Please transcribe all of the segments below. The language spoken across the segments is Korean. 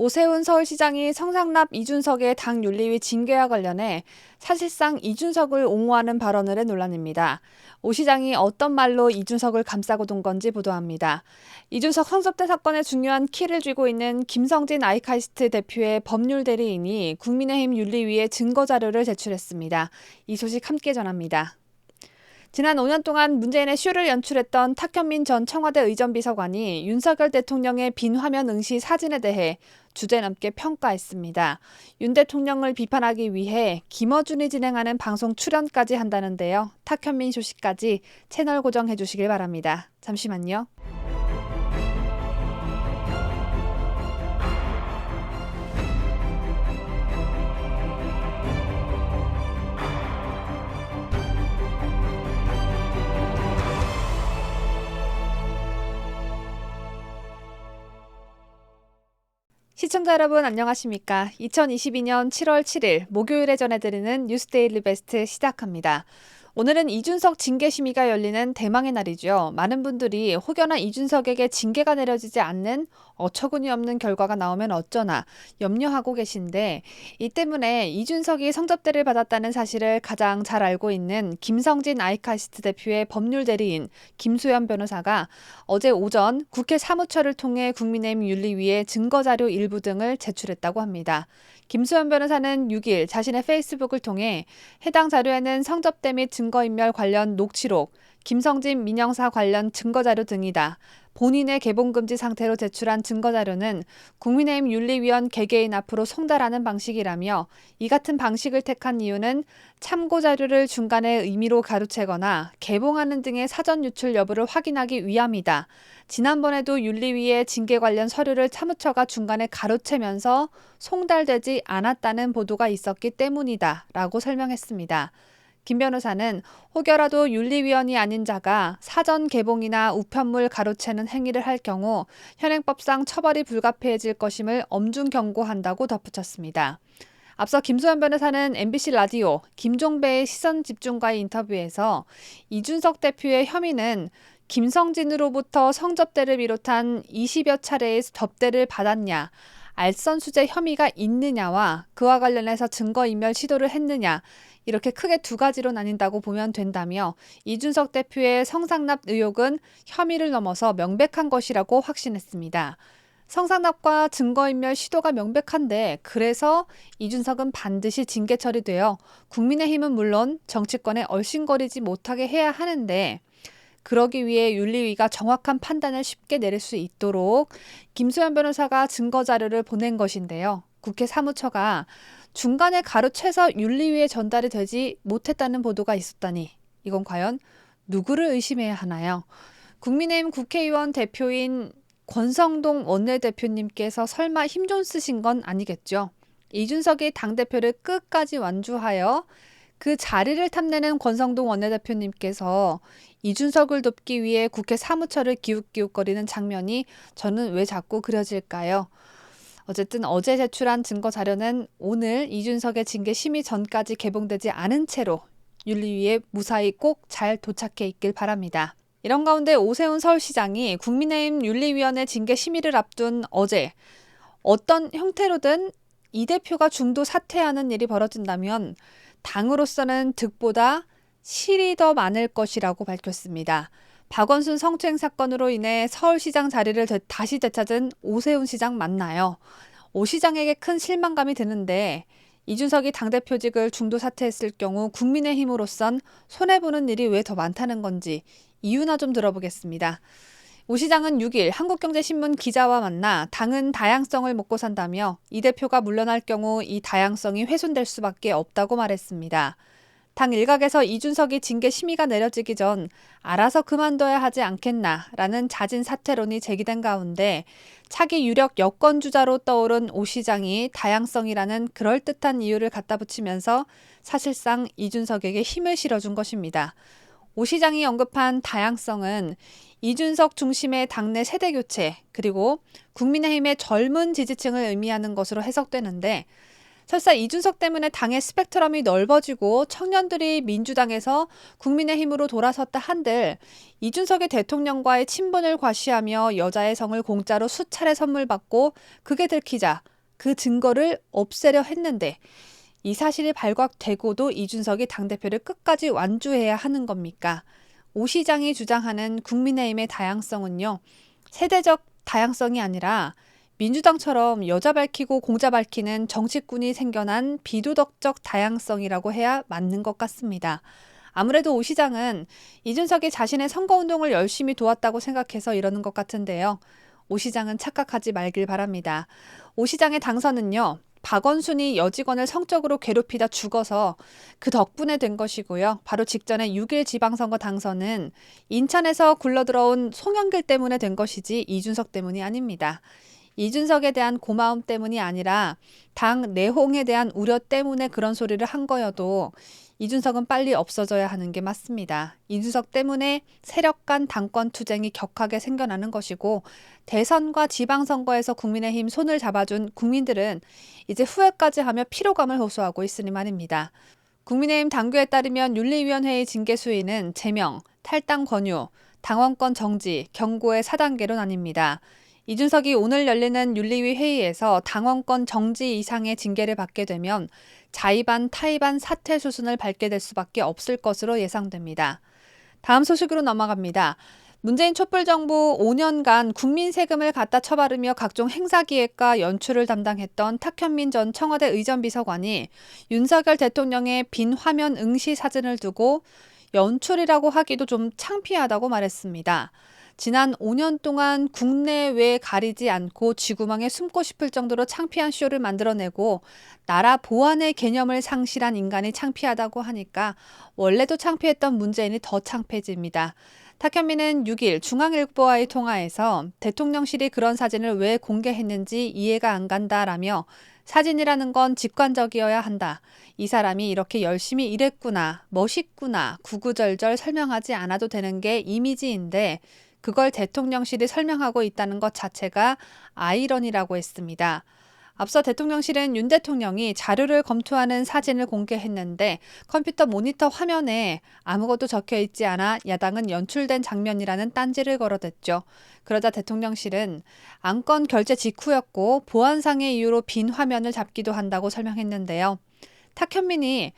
오세훈 서울시장이 성상납 이준석의 당 윤리위 징계와 관련해 사실상 이준석을 옹호하는 발언을 해 논란입니다. 오 시장이 어떤 말로 이준석을 감싸고 돈 건지 보도합니다. 이준석 성접대 사건의 중요한 키를 쥐고 있는 김성진 아이카이스트 대표의 법률 대리인이 국민의힘 윤리위에 증거 자료를 제출했습니다. 이 소식 함께 전합니다. 지난 5년 동안 문재인의 쇼를 연출했던 탁현민 전 청와대 의전비서관이 윤석열 대통령의 빈 화면 응시 사진에 대해 주제넘게 평가했습니다. 윤 대통령을 비판하기 위해 김어준이 진행하는 방송 출연까지 한다는데요. 탁현민 소식까지 채널 고정해 주시길 바랍니다. 잠시만요. 시청자 여러분 안녕하십니까? 2022년 7월 7일 목요일에 전해드리는 뉴스데일리 베스트 시작합니다. 오늘은 이준석 징계 심의가 열리는 대망의 날이죠. 많은 분들이 혹여나 이준석에게 징계가 내려지지 않는 어처구니 없는 결과가 나오면 어쩌나 염려하고 계신데, 이 때문에 이준석이 성접대를 받았다는 사실을 가장 잘 알고 있는 김성진 아이카이스트 대표의 법률 대리인 김수현 변호사가 어제 오전 국회 사무처를 통해 국민의힘 윤리위에 증거자료 일부 등을 제출했다고 합니다. 김수현 변호사는 6일 자신의 페이스북을 통해 해당 자료에는 성접대 및 증거인멸 관련 녹취록, 김성진 민영사 관련 증거자료 등이다. 본인의 개봉금지 상태로 제출한 증거자료는 국민의힘 윤리위원 개개인 앞으로 송달하는 방식이라며, 이 같은 방식을 택한 이유는 참고자료를 중간에 의미로 가로채거나 개봉하는 등의 사전 유출 여부를 확인하기 위함이다. 지난번에도 윤리위에 징계 관련 서류를 사무처가 중간에 가로채면서 송달되지 않았다는 보도가 있었기 때문이다 라고 설명했습니다. 김 변호사는 혹여라도 윤리위원이 아닌 자가 사전 개봉이나 우편물 가로채는 행위를 할 경우 현행법상 처벌이 불가피해질 것임을 엄중 경고한다고 덧붙였습니다. 앞서 김수현 변호사는 MBC 라디오 김종배의 시선집중과의 인터뷰에서 이준석 대표의 혐의는 김성진으로부터 성접대를 비롯한 20여 차례의 접대를 받았냐, 알선수재 혐의가 있느냐와 그와 관련해서 증거인멸 시도를 했느냐, 이렇게 크게 두 가지로 나뉜다고 보면 된다며, 이준석 대표의 성상납 의혹은 혐의를 넘어서 명백한 것이라고 확신했습니다. 성상납과 증거인멸 시도가 명백한데, 그래서 이준석은 반드시 징계 처리되어 국민의힘은 물론 정치권에 얼씬거리지 못하게 해야 하는데, 그러기 위해 윤리위가 정확한 판단을 쉽게 내릴 수 있도록 김수현 변호사가 증거자료를 보낸 것인데요. 국회 사무처가 중간에 가로채서 윤리위에 전달이 되지 못했다는 보도가 있었다니, 이건 과연 누구를 의심해야 하나요? 국민의힘 국회의원 대표인 권성동 원내대표님께서 설마 힘 좀 쓰신 건 아니겠죠? 이준석이 당대표를 끝까지 완주하여 그 자리를 탐내는 권성동 원내대표님께서 이준석을 돕기 위해 국회 사무처를 기웃기웃거리는 장면이 저는 왜 자꾸 그려질까요? 어쨌든 어제 제출한 증거 자료는 오늘 이준석의 징계 심의 전까지 개봉되지 않은 채로 윤리위에 무사히 꼭 잘 도착해 있길 바랍니다. 이런 가운데 오세훈 서울시장이 국민의힘 윤리위원회 징계 심의를 앞둔 어제 어떤 형태로든 이 대표가 중도 사퇴하는 일이 벌어진다면 당으로서는 득보다 실이 더 많을 것이라고 밝혔습니다. 박원순 성추행 사건으로 인해 서울시장 자리를 다시 되찾은 오세훈 시장 맞나요? 오 시장에게 큰 실망감이 드는데, 이준석이 당대표직을 중도 사퇴했을 경우 국민의힘으로선 손해보는 일이 왜 더 많다는 건지 이유나 좀 들어보겠습니다. 오 시장은 6일 한국경제신문 기자와 만나 당은 다양성을 먹고 산다며 이 대표가 물러날 경우 이 다양성이 훼손될 수밖에 없다고 말했습니다. 당 일각에서 이준석이 징계 심의가 내려지기 전 알아서 그만둬야 하지 않겠나라는 자진 사퇴론이 제기된 가운데 차기 유력 여권주자로 떠오른 오 시장이 다양성이라는 그럴듯한 이유를 갖다 붙이면서 사실상 이준석에게 힘을 실어준 것입니다. 오 시장이 언급한 다양성은 이준석 중심의 당내 세대교체, 그리고 국민의힘의 젊은 지지층을 의미하는 것으로 해석되는데, 설사 이준석 때문에 당의 스펙트럼이 넓어지고 청년들이 민주당에서 국민의힘으로 돌아섰다 한들 이준석의 대통령과의 친분을 과시하며 여자의 성을 공짜로 수차례 선물 받고 그게 들키자 그 증거를 없애려 했는데 이 사실이 발각되고도 이준석이 당대표를 끝까지 완주해야 하는 겁니까? 오 시장이 주장하는 국민의힘의 다양성은요, 세대적 다양성이 아니라 민주당처럼 여자 밝히고 공자 밝히는 정치꾼이 생겨난 비도덕적 다양성이라고 해야 맞는 것 같습니다. 아무래도 오 시장은 이준석이 자신의 선거운동을 열심히 도왔다고 생각해서 이러는 것 같은데요. 오 시장은 착각하지 말길 바랍니다. 오 시장의 당선은요, 박원순이 여직원을 성적으로 괴롭히다 죽어서 그 덕분에 된 것이고요. 바로 직전에 6일 지방선거 당선은 인천에서 굴러들어온 송영길 때문에 된 것이지 이준석 때문이 아닙니다. 이준석에 대한 고마움 때문이 아니라 당 내홍에 대한 우려 때문에 그런 소리를 한 거여도 이준석은 빨리 없어져야 하는 게 맞습니다. 이준석 때문에 세력 간 당권 투쟁이 격하게 생겨나는 것이고 대선과 지방선거에서 국민의힘 손을 잡아준 국민들은 이제 후회까지 하며 피로감을 호소하고 있으니 말입니다. 국민의힘 당규에 따르면 윤리위원회의 징계 수위는 제명, 탈당 권유, 당원권 정지, 경고의 4단계로 나뉩니다. 이준석이 오늘 열리는 윤리위 회의에서 당원권 정지 이상의 징계를 받게 되면 자의반, 타의반 사퇴 수순을 밟게 될 수밖에 없을 것으로 예상됩니다. 다음 소식으로 넘어갑니다. 문재인 촛불정부 5년간 국민 세금을 갖다 처바르며 각종 행사기획과 연출을 담당했던 탁현민 전 청와대 의전비서관이 윤석열 대통령의 빈 화면 응시 사진을 두고 연출이라고 하기도 좀 창피하다고 말했습니다. 지난 5년 동안 국내외 가리지 않고 쥐구멍에 숨고 싶을 정도로 창피한 쇼를 만들어내고 나라 보안의 개념을 상실한 인간이 창피하다고 하니까 원래도 창피했던 문재인이 더 창피해집니다. 탁현민은 6일 중앙일보와의 통화에서 대통령실이 그런 사진을 왜 공개했는지 이해가 안 간다라며 사진이라는 건 직관적이어야 한다. 이 사람이 이렇게 열심히 일했구나, 멋있구나, 구구절절 설명하지 않아도 되는 게 이미지인데 그걸 대통령실이 설명하고 있다는 것 자체가 아이러니라고 했습니다. 앞서 대통령실은 윤 대통령이 자료를 검토하는 사진을 공개했는데 컴퓨터 모니터 화면에 아무것도 적혀 있지 않아 야당은 연출된 장면이라는 딴지를 걸어댔죠. 그러자 대통령실은 안건 결제 직후였고 보안상의 이유로 빈 화면을 잡기도 한다고 설명했는데요. 탁현민이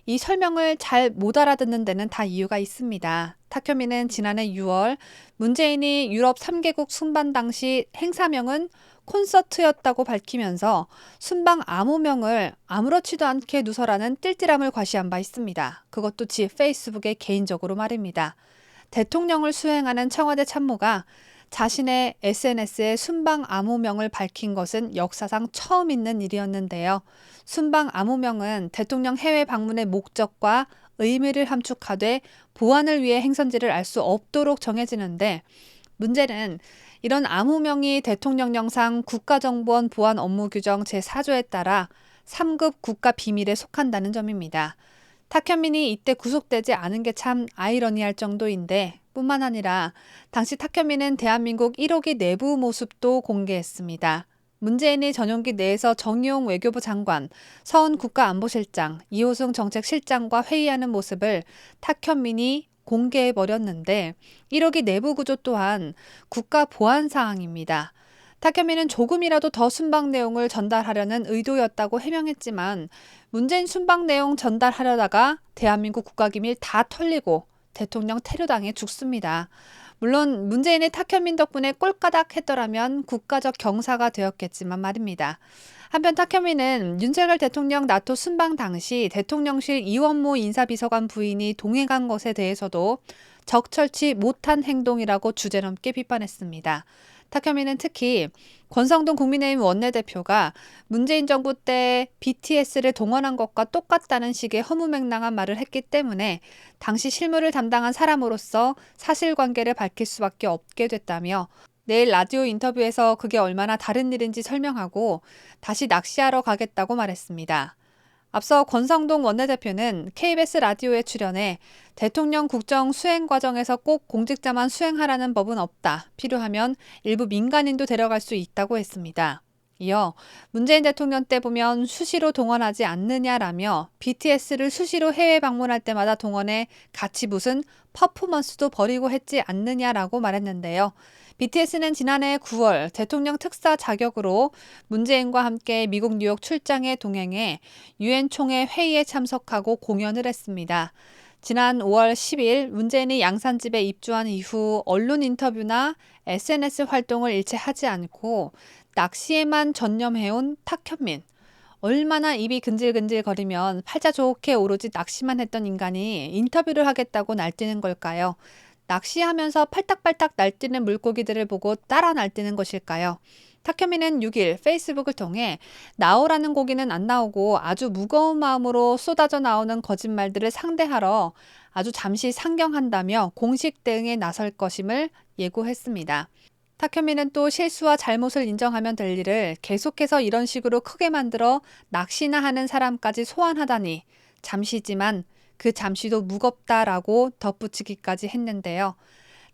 이 설명을 잘 못 알아듣는 데는 다 이유가 있습니다. 탁현민은 지난해 6월 문재인이 유럽 3개국 순방 당시 행사명은 콘서트였다고 밝히면서 순방 암호명을 아무렇지도 않게 누설하는 띨띨함을 과시한 바 있습니다. 그것도 지 페이스북에 개인적으로 말입니다. 대통령을 수행하는 청와대 참모가 자신의 SNS에 순방 암호명을 밝힌 것은 역사상 처음 있는 일이었는데요. 순방 암호명은 대통령 해외 방문의 목적과 의미를 함축하되 보안을 위해 행선지를 알 수 없도록 정해지는데 문제는 이런 암호명이 대통령령상 국가정보원 보안 업무 규정 제4조에 따라 3급 국가 비밀에 속한다는 점입니다. 탁현민이 이때 구속되지 않은 게 참 아이러니할 정도인데 뿐만 아니라 당시 탁현민은 대한민국 1호기 내부 모습도 공개했습니다. 문재인이 전용기 내에서 정의용 외교부 장관, 서훈 국가안보실장, 이호승 정책실장과 회의하는 모습을 탁현민이 공개해버렸는데 1호기 내부 구조 또한 국가 보안 사항입니다. 탁현민은 조금이라도 더 순방 내용을 전달하려는 의도였다고 해명했지만 문재인 순방 내용 전달하려다가 대한민국 국가기밀 다 털리고 대통령 테러당해 죽습니다. 물론 문재인의 탁현민 덕분에 꼴까닥 했더라면 국가적 경사가 되었겠지만 말입니다. 한편 탁현민은 윤석열 대통령 나토 순방 당시 대통령실 이원모 인사비서관 부인이 동행한 것에 대해서도 적절치 못한 행동이라고 주제넘게 비판했습니다. 탁현민은 특히 권성동 국민의힘 원내대표가 문재인 정부 때 BTS를 동원한 것과 똑같다는 식의 허무맹랑한 말을 했기 때문에 당시 실무를 담당한 사람으로서 사실관계를 밝힐 수밖에 없게 됐다며 내일 라디오 인터뷰에서 그게 얼마나 다른 일인지 설명하고 다시 낚시하러 가겠다고 말했습니다. 앞서 권성동 원내대표는 KBS 라디오에 출연해 대통령 국정 수행 과정에서 꼭 공직자만 수행하라는 법은 없다. 필요하면 일부 민간인도 데려갈 수 있다고 했습니다. 이어 문재인 대통령 때 보면 수시로 동원하지 않느냐라며 BTS를 수시로 해외 방문할 때마다 동원해 같이 무슨 퍼포먼스도 벌이고 했지 않느냐라고 말했는데요. BTS는 지난해 9월 대통령 특사 자격으로 문재인과 함께 미국 뉴욕 출장에 동행해 유엔 총회 회의에 참석하고 공연을 했습니다. 지난 5월 10일 문재인이 양산집에 입주한 이후 언론 인터뷰나 SNS 활동을 일체 하지 않고 낚시에만 전념해온 탁현민. 얼마나 입이 근질근질거리면 팔자 좋게 오로지 낚시만 했던 인간이 인터뷰를 하겠다고 날뛰는 걸까요? 낚시하면서 팔딱팔딱 날뛰는 물고기들을 보고 따라 날뛰는 것일까요? 탁현민은 6일 페이스북을 통해 나오라는 고기는 안 나오고 아주 무거운 마음으로 쏟아져 나오는 거짓말들을 상대하러 아주 잠시 상경한다며 공식 대응에 나설 것임을 예고했습니다. 탁현민은 또 실수와 잘못을 인정하면 될 일을 계속해서 이런 식으로 크게 만들어 낚시나 하는 사람까지 소환하다니 잠시지만 그 잠시도 무겁다라고 덧붙이기까지 했는데요.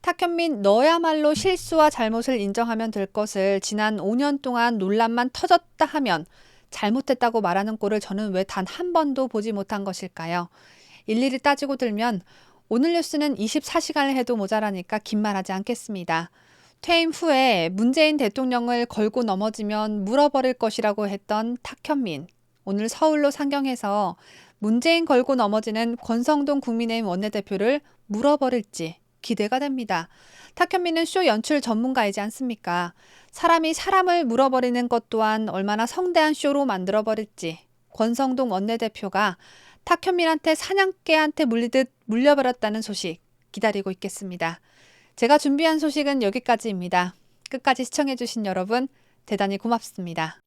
탁현민 너야말로 실수와 잘못을 인정하면 될 것을 지난 5년 동안 논란만 터졌다 하면 잘못했다고 말하는 꼴을 저는 왜 단 한 번도 보지 못한 것일까요? 일일이 따지고 들면 오늘 뉴스는 24시간을 해도 모자라니까 긴 말하지 않겠습니다. 퇴임 후에 문재인 대통령을 걸고 넘어지면 물어버릴 것이라고 했던 탁현민. 오늘 서울로 상경해서 문재인 걸고 넘어지는 권성동 국민의힘 원내대표를 물어버릴지 기대가 됩니다. 탁현민은 쇼 연출 전문가이지 않습니까? 사람이 사람을 물어버리는 것 또한 얼마나 성대한 쇼로 만들어버릴지 권성동 원내대표가 탁현민한테 사냥개한테 물리듯 물려버렸다는 소식 기다리고 있겠습니다. 제가 준비한 소식은 여기까지입니다. 끝까지 시청해주신 여러분 대단히 고맙습니다.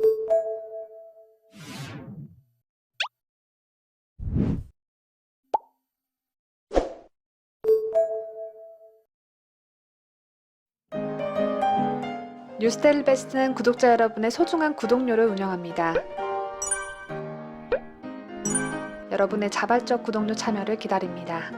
뉴스데일리 베스트는 구독자 여러분의 소중한 구독료를 운영합니다. 여러분의 자발적 구독료 참여를 기다립니다.